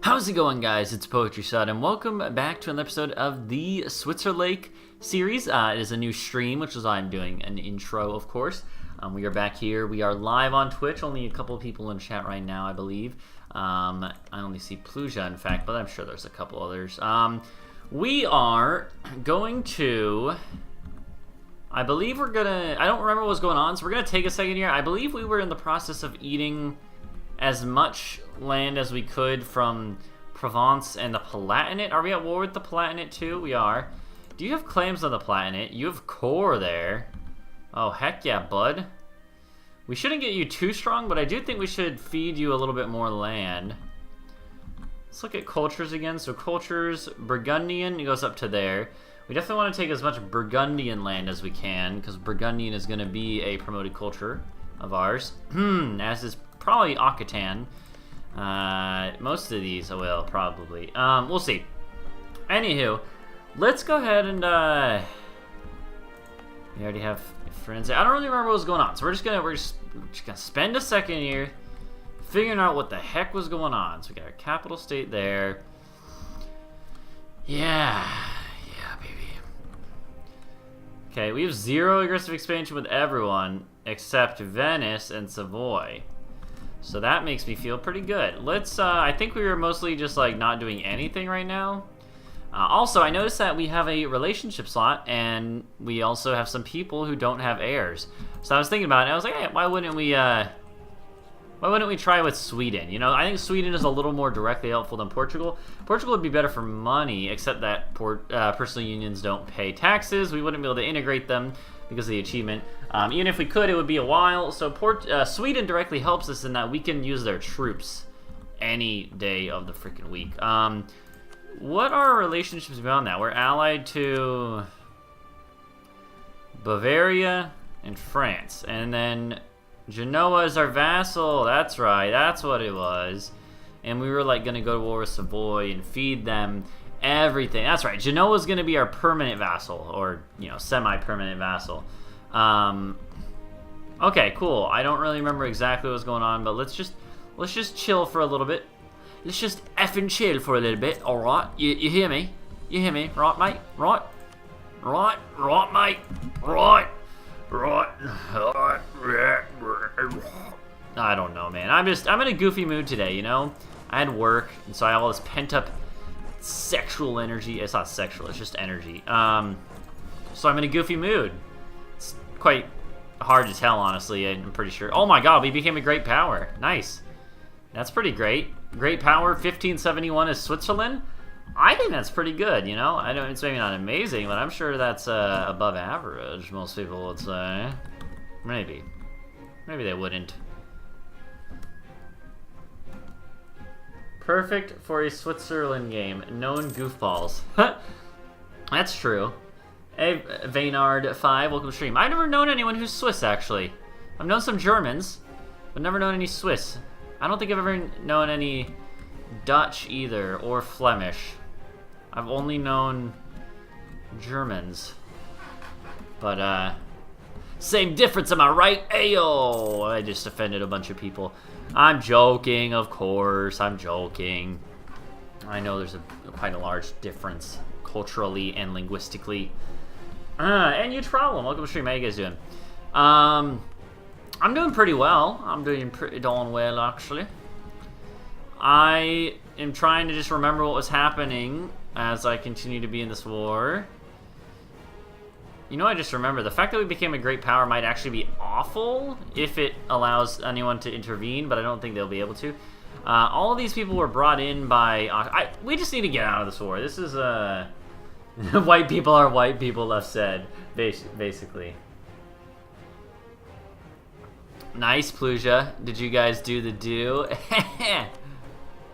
How's it going, guys? It's Poetry Shot, and welcome back to an episode of the Switzerlake series. It is a new stream, which is why I'm doing an intro, of course. We are back here. We are live on Twitch. Only a couple of people in chat right now, I believe. I only see Pluja, in fact, but I'm sure there's a couple others. We are going to... I believe we're gonna... I don't remember what's going on, so we're gonna take a second here. I believe we were in the process of eating as much land as we could from Provence and the Palatinate. Are we at war with the Palatinate too? We are. Do you have claims on the Palatinate? You have core there. Oh, heck yeah, bud. We shouldn't get you too strong, but I do think we should feed you a little bit more land. Let's look at cultures again. So cultures, Burgundian, it goes up to there. We definitely want to take as much Burgundian land as we can, because Burgundian is going to be a promoted culture of ours. As is probably Occitan. Most of these I will, probably. We'll see. Anywho, let's go ahead and, we already have friends. I don't really remember what was going on, so we're just gonna spend a second here figuring out what the heck was going on. So we got our capital state there. Yeah, baby. Okay, we have 0 aggressive expansion with everyone except Venice and Savoy. So that makes me feel pretty good. Let's, I think we were mostly just, like, not doing anything right now. Also, I noticed that we have a relationship slot, and we also have some people who don't have heirs. So I was thinking about it, and I was like, hey, why wouldn't we try with Sweden? You know, I think Sweden is a little more directly helpful than Portugal. Portugal would be better for money, except that personal unions don't pay taxes. We wouldn't be able to integrate them because of the achievement. Even if we could, it would be a while. So Sweden directly helps us in that we can use their troops any day of the freaking week. What are our relationships beyond that? We're allied to Bavaria and France. And then Genoa is our vassal. That's right. That's what it was. And we were like going to go to war with Savoy and feed them everything. That's right. Genoa is going to be our permanent vassal, or, you know, semi-permanent vassal. Okay, cool. I don't really remember exactly what's going on, but let's just chill for a little bit. Let's just effing chill for a little bit. All right, you hear me? You hear me? Right, mate? Right, mate? Right. I don't know, man. I'm in a goofy mood today, you know? I had work, and so I have all this pent-up sexual energy. It's not sexual, it's just energy. So I'm in a goofy mood. It's quite hard to tell, honestly, I'm pretty sure. Oh my god, we became a great power. Nice. That's pretty great. Great power, 1571 is Switzerland. I think that's pretty good, you know? I know it's maybe not amazing, but I'm sure that's above average, most people would say. Maybe. Maybe they wouldn't. Perfect for a Switzerland game. Known goofballs. That's true. Hey, Vaynard5, welcome to stream. I've never known anyone who's Swiss, actually. I've known some Germans, but never known any Swiss. I don't think I've ever known any Dutch either, or Flemish. I've only known Germans. But, same difference, am I right? Ayo! I just offended a bunch of people. I'm joking, of course. I'm joking. I know there's quite a large difference culturally and linguistically. And huge problem. Welcome to stream. How you guys doing? I'm doing pretty well. I'm doing pretty darn well, actually. I am trying to just remember what was happening as I continue to be in this war. You know, I just remember the fact that we became a great power might actually be awful if it allows anyone to intervene, but I don't think they'll be able to. All of these people were brought in by... we just need to get out of this war. This is, white people are white people, left said, basically. Nice, Pluja. Did you guys do the do?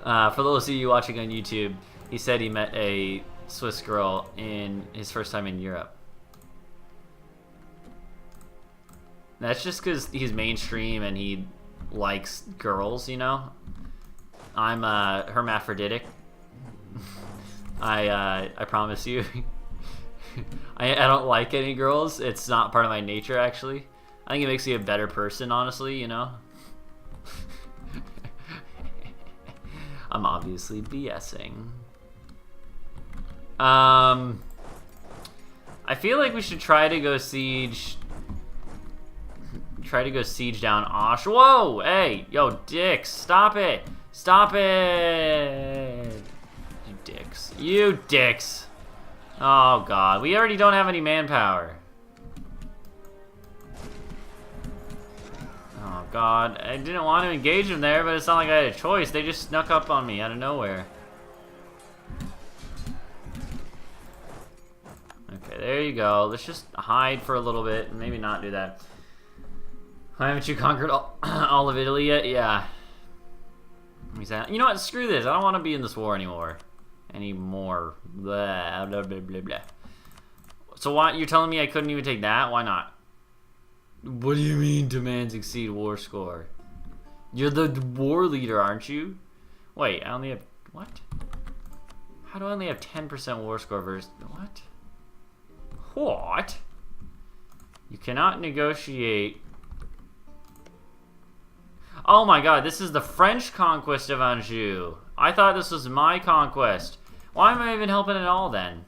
For those of you watching on YouTube, he said he met a Swiss girl in his first time in Europe. That's just because he's mainstream and he likes girls, you know? I'm hermaphroditic. I promise you. I don't like any girls. It's not part of my nature, actually. I think it makes you a better person, honestly, you know? I'm obviously BSing. I feel like we should try to go siege. Try to go siege down Osh. Whoa! Hey! Yo, dicks! Stop it! Stop it! You dicks. You dicks! Oh, God. We already don't have any manpower. Oh, God. I didn't want to engage them there, but it's not like I had a choice. They just snuck up on me out of nowhere. Okay, there you go. Let's just hide for a little bit and maybe not do that. Why haven't you conquered all of Italy yet? Yeah. You know what? Screw this. I don't want to be in this war anymore. Blah, blah, blah, blah, blah. So why? You're telling me I couldn't even take that? Why not? What do you mean demands exceed war score? You're the war leader, aren't you? Wait, I only have... What? How do I only have 10% war score versus... What? What? You cannot negotiate... Oh my god, this is the French conquest of Anjou. I thought this was my conquest. Why am I even helping at all then?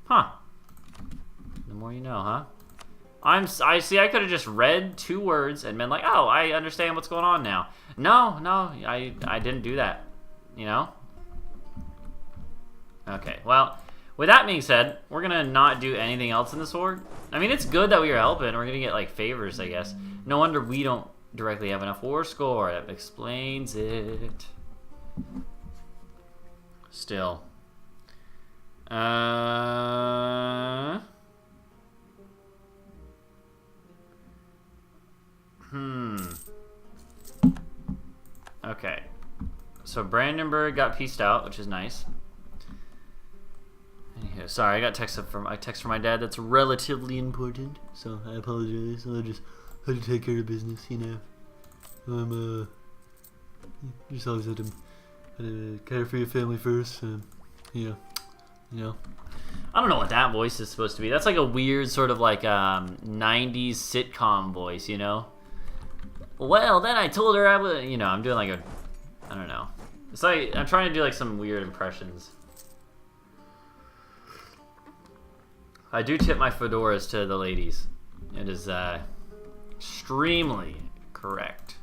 Huh. The more you know, huh? I see, I could have just read 2 words and been like, oh, I understand what's going on now. No, I didn't do that. You know? Okay, well, with that being said, we're gonna not do anything else in this war. I mean, it's good that we were helping. We're gonna get, like, favors, I guess. No wonder we don't directly have enough war score. That explains it. Still. Okay. So Brandenburg got pieced out, which is nice. Anywho, sorry, I got text from my dad that's relatively important, so I apologize. I just had to take care of business, you know. I'm just always had to care for your family first, yeah, you know. I don't know what that voice is supposed to be. That's like a weird sort of like 90s sitcom voice, you know. Well, then I told her I would, you know. I'm doing like I don't know. It's like I'm trying to do like some weird impressions. I do tip my fedoras to the ladies. It is extremely correct.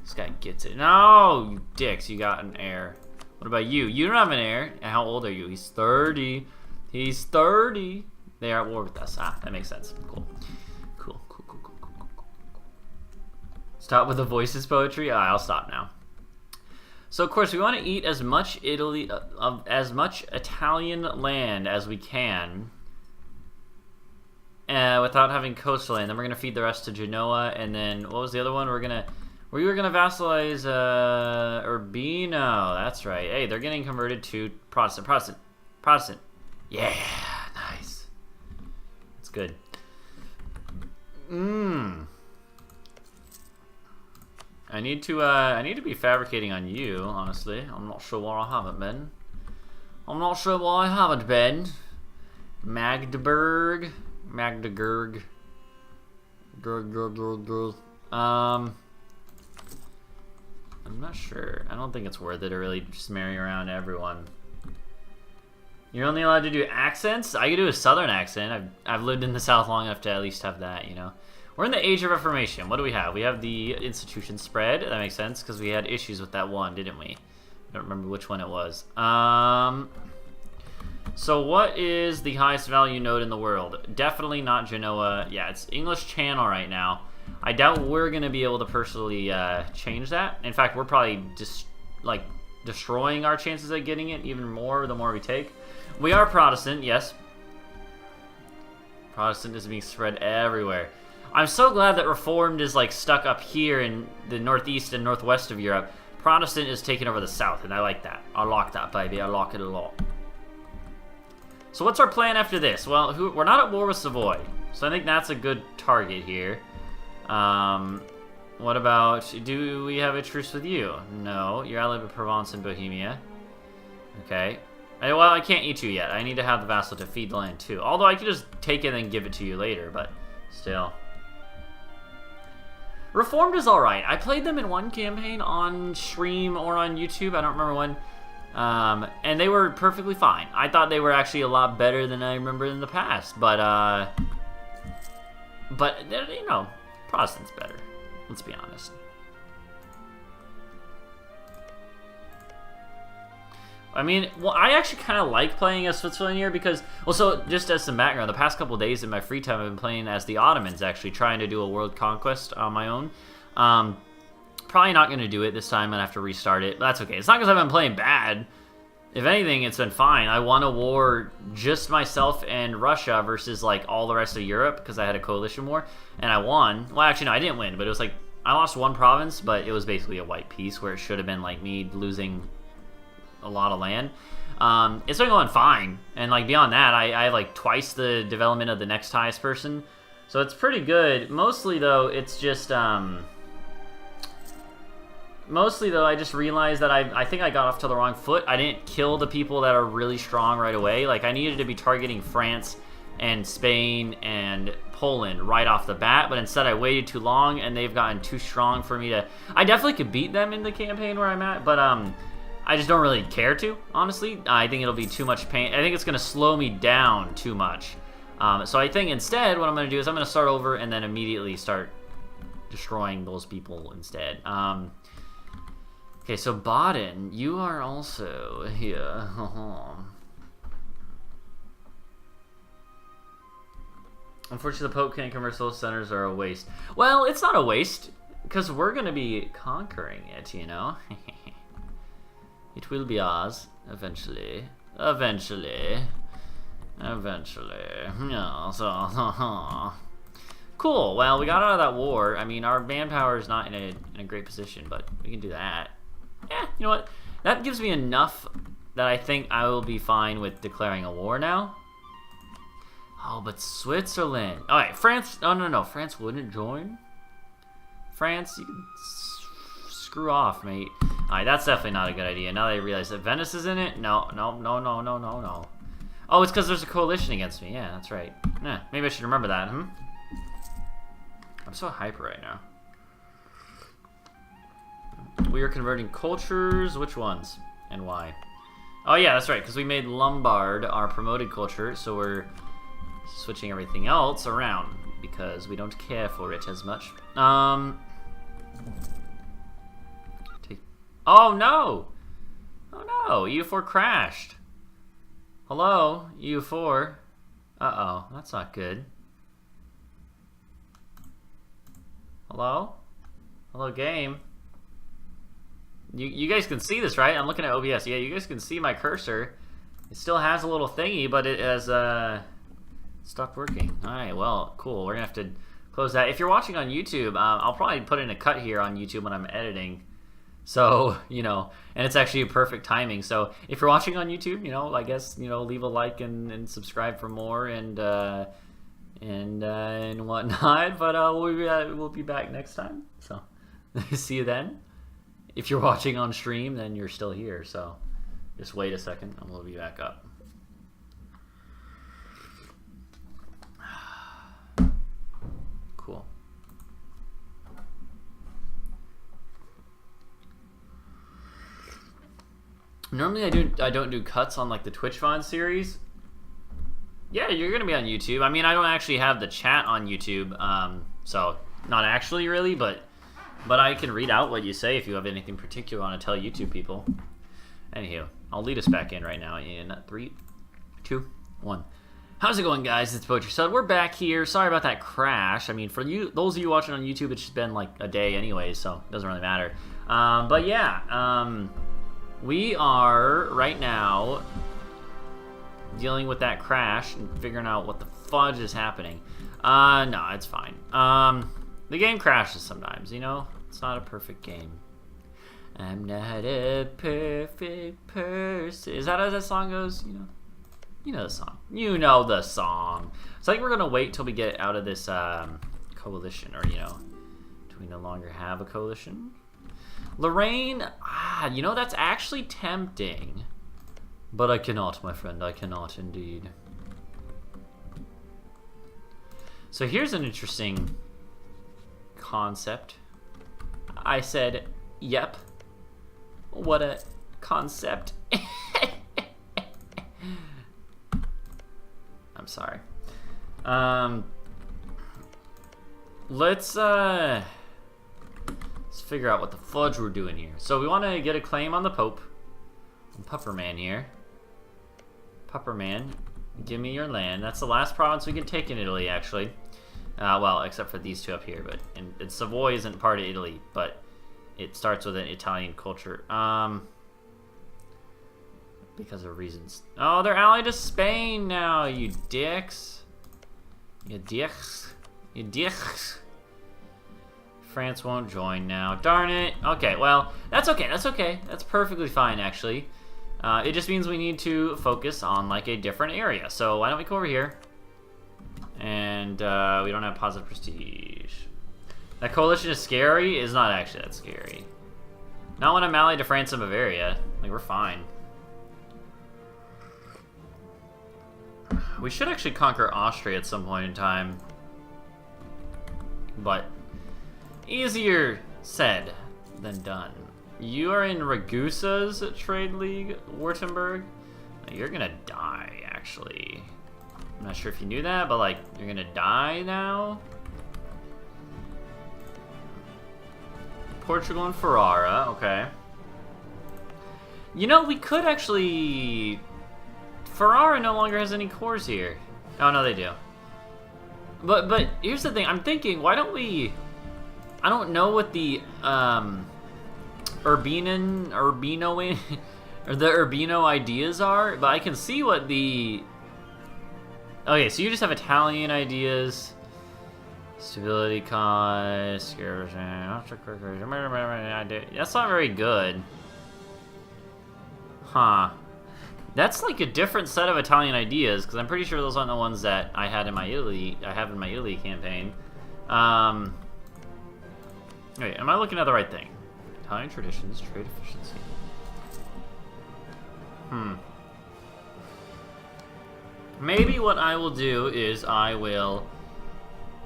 This guy gets it. No, you dicks, you got an heir. What about you? You don't have an heir. And how old are you? He's 30. He's 30. They are at war with us. Ah, that makes sense. Cool. Cool. Stop with the voices poetry? Ah, I'll stop now. So of course we want to eat as much as much Italian land as we can, without having coastal land. Then we're gonna feed the rest to Genoa, and then what was the other one? We were gonna vassalize Urbino. That's right. Hey, they're getting converted to Protestant. Yeah, nice. That's good. I need to be fabricating on you, honestly. I'm not sure why I haven't been. Magdeburg. I'm not sure. I don't think it's worth it to really just marry around everyone. You're only allowed to do accents? I could do a southern accent. I've lived in the South long enough to at least have that, you know. We're in the Age of Reformation. What do we have? We have the institution spread. That makes sense because we had issues with that one, didn't we? I don't remember which one it was. So what is the highest value node in the world? Definitely not Genoa. Yeah, it's English Channel right now. I doubt we're going to be able to personally change that. In fact, we're probably just destroying our chances at getting it even more the more we take. We are Protestant, yes. Protestant is being spread everywhere. I'm so glad that Reformed is like stuck up here in the northeast and northwest of Europe. Protestant is taking over the south, and I like that. I like that, baby. I like it a lot. So what's our plan after this? Well, we're not at war with Savoy, so I think that's a good target here. What about, do we have a truce with you? No, you're allied with Provence and Bohemia. Okay. Well, I can't eat you yet. I need to have the vassal to feed the land too. Although I could just take it and give it to you later, but still. Reformed is alright. I played them in one campaign on stream or on YouTube. I don't remember when. And they were perfectly fine. I thought they were actually a lot better than I remember in the past. But you know, Protestant's better. Let's be honest. I mean, well, I actually kind of like playing as Switzerland here because, well, so just as some background, the past couple days in my free time, I've been playing as the Ottomans, actually, trying to do a world conquest on my own. Probably not going to do it this time. I'm going to have to restart it, but that's okay. It's not because I've been playing bad. If anything, it's been fine. I won a war just myself and Russia versus, like, all the rest of Europe because I had a coalition war, and I won. Well, actually, no, I didn't win, but it was like, I lost one province, but it was basically a white piece where it should have been, like, me losing a lot of land. It's been going fine, and like beyond that, I have like twice the development of the next highest person, so it's pretty good. Mostly though, it's just I just realized that I think I got off to the wrong foot. I didn't kill the people that are really strong right away. Like I needed to be targeting France and Spain and Poland right off the bat, but instead I waited too long and they've gotten too strong for me to. I definitely could beat them in the campaign where I'm at, but I just don't really care to, honestly. I think it'll be too much pain. I think it's going to slow me down too much. So I think instead what I'm going to do is I'm going to start over and then immediately start destroying those people instead. Okay, so Baden, you are also here. Unfortunately, the Pope can't convert those centers are a waste. Well, it's not a waste, because we're going to be conquering it, you know? It will be ours, eventually. Eventually. Yeah, so... Cool, well, we got out of that war. I mean, our manpower is not in a great position, but we can do that. Yeah, you know what? That gives me enough that I think I will be fine with declaring a war now. Oh, but Switzerland. Alright, France... Oh, no, France wouldn't join? France, you can... Screw off, mate. Alright, that's definitely not a good idea. Now that I realize that Venice is in it? No. Oh, it's because there's a coalition against me. Yeah, that's right. Yeah, maybe I should remember that, I'm so hyper right now. We are converting cultures. Which ones? And why? Oh, yeah, that's right, because we made Lombard our promoted culture, so we're switching everything else around because we don't care for it as much. Oh no! Oh no! EU4 crashed. Hello, EU4. Uh-oh, that's not good. Hello? Hello, game. You guys can see this, right? I'm looking at OBS. Yeah, you guys can see my cursor. It still has a little thingy, but it has stopped working. Alright, well, cool. We're gonna have to close that. If you're watching on YouTube, I'll probably put in a cut here on YouTube when I'm editing. So, you know, and it's actually a perfect timing. So if you're watching on YouTube, you know, I guess, you know, leave a like and subscribe for more and whatnot. But we'll be back next time. So see you then. If you're watching on stream, then you're still here. So just wait a second and we'll be back up. Cool. Normally I don't do cuts on like the Twitch Vaughn series. Yeah, you're gonna be on YouTube. I mean, I don't actually have the chat on YouTube, so not actually really, but I can read out what you say if you have anything particular you want to tell YouTube people. Anywho, I'll lead us back in right now in 3, 2, 1. How's it going, guys? It's Poetry Stud. We're back here. Sorry about that crash. I mean, for you, those of you watching on YouTube, it's just been like a day anyway, so it doesn't really matter. But yeah, we are right now dealing with that crash and figuring out what the fudge is happening. No, it's fine. The game crashes sometimes, you know? It's not a perfect game. I'm not a perfect person. Is that how that song goes? You know? You know the song. You know the song. So I think we're going to wait till we get out of this coalition, or, you know, do we no longer have a coalition? Lorraine, you know, that's actually tempting. But I cannot, my friend. I cannot indeed. So here's an interesting concept I said, yep. What a concept. I'm sorry. Let's figure out what the fudge we're doing here. So we want to get a claim on the Pope. Pupperman here. Pupperman, give me your land. That's the last province we can take in Italy, actually. Well, except for these two up here. But and Savoy isn't part of Italy, but it starts with an Italian culture. Because of reasons. Oh, they're allied to Spain now, you dicks. You dicks. You dicks. France won't join now. Darn it. Okay, well, that's okay. That's okay. That's perfectly fine, actually. It just means we need to focus on, like, a different area. So why don't we go over here? And we don't have positive prestige. That coalition is scary? It's not actually that scary. Not when I'm allied to France and Bavaria. Like, we're fine. We should actually conquer Austria at some point in time. But easier said than done. You are in Ragusa's trade league, Württemberg. You're gonna die, actually. I'm not sure if you knew that, but like, you're gonna die now. Portugal and Ferrara, okay. You know, we could actually... Ferrara no longer has any cores here. Oh, no, they do. But here's the thing. I'm thinking, why don't we... I don't know what the Urbino or the Urbino ideas are, but I can see what the... Okay, so you just have Italian ideas. Stability cost. That's not very good. Huh. That's like a different set of Italian ideas, because I'm pretty sure those aren't the ones that I had in my Italy. I have in my Italy campaign. Wait, am I looking at the right thing? Italian traditions, trade efficiency. Maybe what I will do is I will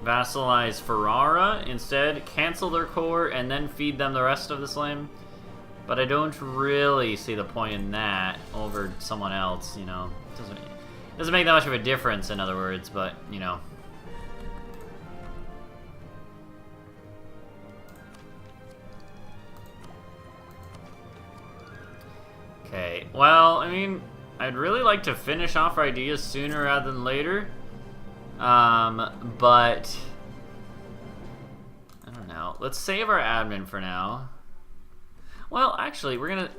vassalize Ferrara instead, cancel their core, and then feed them the rest of this land. But I don't really see the point in that over someone else, you know. It doesn't make that much of a difference, in other words, but, you know. Okay, well, I mean, I'd really like to finish off our ideas sooner rather than later. But I don't know. Let's save our admin for now. Well, actually, we're gonna...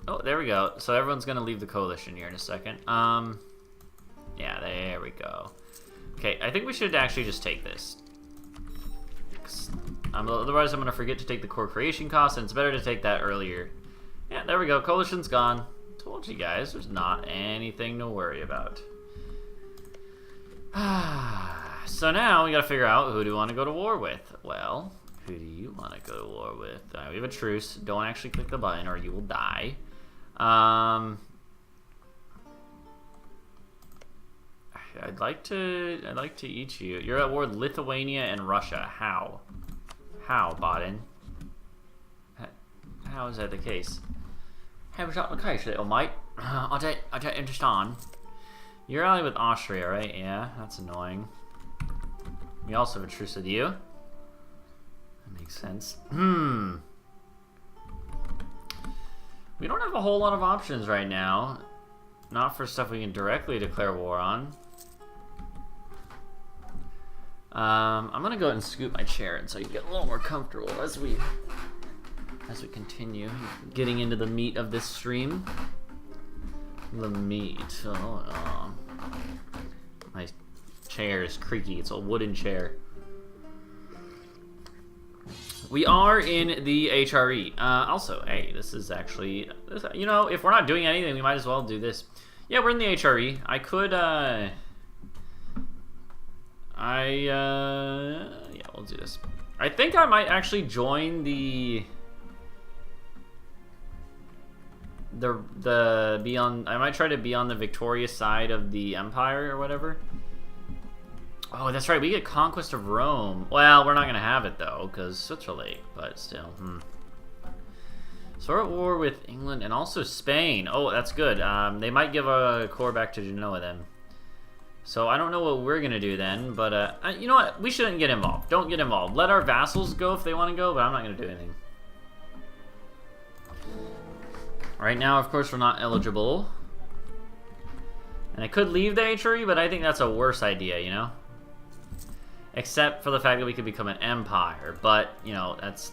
Oh, there we go. So everyone's gonna leave the coalition here in a second. Yeah, there we go. Okay, I think we should actually just take this. Otherwise, I'm gonna forget to take the core creation cost, and it's better to take that earlier. Yeah, there we go. Coalition's gone. Told you guys, there's not anything to worry about. So now we gotta figure out, who do we want to go to war with? Well, who do you want to go to war with? We have a truce. Don't actually click the button or you will die. I'd like to eat you. You're at war with Lithuania and Russia. How? How, Baden? How is that the case? How is that the case, little mate? I don't understand. You're allied with Austria, right? Yeah, that's annoying. We also have a truce with you. That makes sense. We don't have a whole lot of options right now. Not for stuff we can directly declare war on. I'm gonna go ahead and scoot my chair in so you get a little more comfortable as we continue getting into the meat of this stream. The meat. Oh. My chair is creaky. It's a wooden chair. We are in the HRE. Also, hey, this is actually... You know, if we're not doing anything, we might as well do this. Yeah, we're in the HRE. I could, yeah, we'll do this. I think I might actually join the I might try to be on the victorious side of the Empire or whatever. Oh, that's right. We get Conquest of Rome. Well, we're not going to have it, though, because Switzerlake, but still. So we're at war with England and also Spain. Oh, that's good. They might give a core back to Genoa, then. So I don't know what we're going to do then, but you know what? We shouldn't get involved. Don't get involved. Let our vassals go if they want to go, but I'm not going to do anything. Right now, of course, we're not eligible. And I could leave the HRE, but I think that's a worse idea, you know? Except for the fact that we could become an empire, but, you know, that's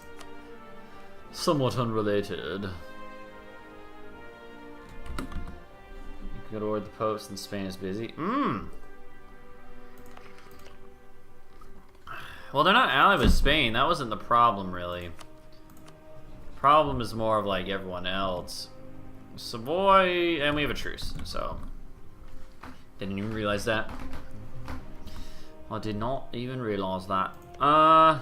somewhat unrelated. You could go toward the popes and Spain is busy. Well, they're not allied with Spain. That wasn't the problem, really. The problem is more of, like, everyone else. Savoy, and we have a truce, so... Didn't even realize that. I did not even realize that. I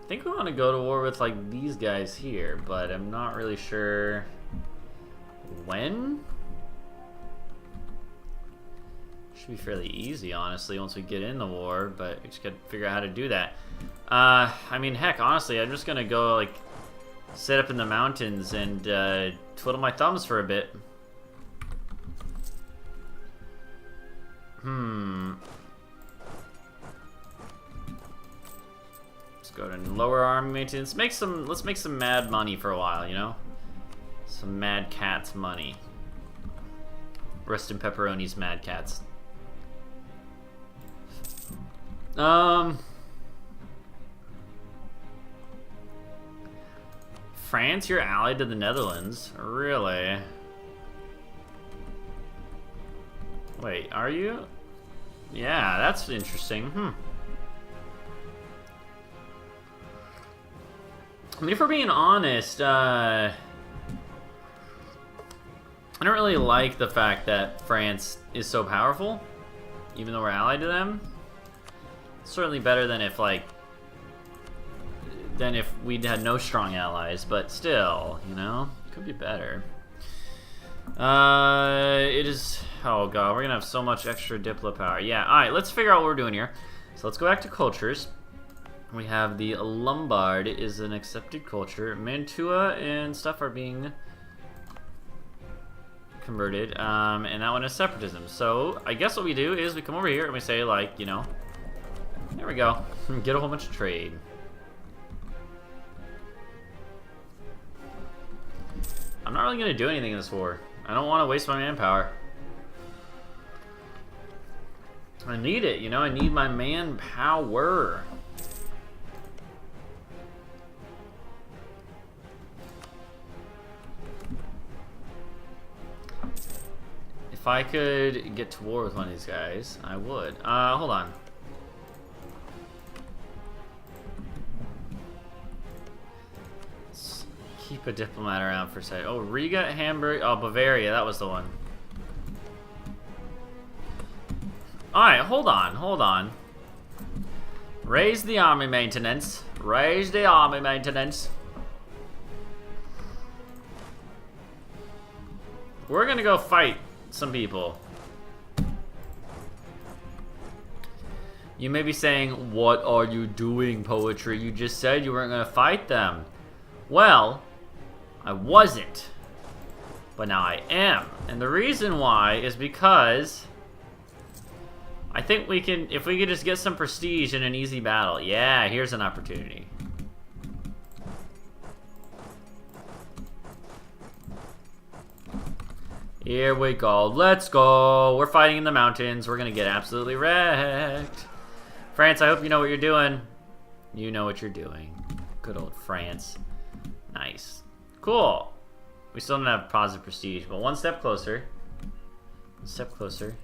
think we want to go to war with like these guys here, but I'm not really sure when. Should be fairly easy, honestly, once we get in the war, but we just gotta figure out how to do that. I mean, heck, honestly, I'm just gonna go like sit up in the mountains and twiddle my thumbs for a bit. Let's go to lower army maintenance. Let's make some mad money for a while, you know? Some mad cats money. Rest in pepperonis, mad cats. France, you're allied to the Netherlands? Really? Wait, are you? Yeah, that's interesting. I mean, if we're being honest, I don't really like the fact that France is so powerful, even though we're allied to them. It's certainly better than if, like, we'd had no strong allies, but still, you know, could be better. It is, oh god, we're gonna have so much extra diplo power. Yeah, alright, let's figure out what we're doing here. So let's go back to cultures. We have the Lombard is an accepted culture. Mantua and stuff are being converted, and that one is separatism. So I guess what we do is we come over here and we say, like, you know, there we go, get a whole bunch of trade. I'm not really going to do anything in this war. I don't want to waste my manpower. I need it, you know? I need my manpower. If I could get to war with one of these guys, I would. Hold on. Keep a diplomat around for a second. Oh, Riga, Hamburg, oh, Bavaria, that was the one. Alright, hold on. Raise the army maintenance. Raise the army maintenance. We're gonna go fight some people. You may be saying, what are you doing, Poetry? You just said you weren't gonna fight them. Well, I wasn't, but now I am. And the reason why is because I think we can, if we could just get some prestige in an easy battle. Yeah, here's an opportunity. Here we go. Let's go. We're fighting in the mountains. We're going to get absolutely wrecked. France, I hope you know what you're doing. You know what you're doing. Good old France. Nice. Cool. We still don't have positive prestige, but one step closer. One step closer.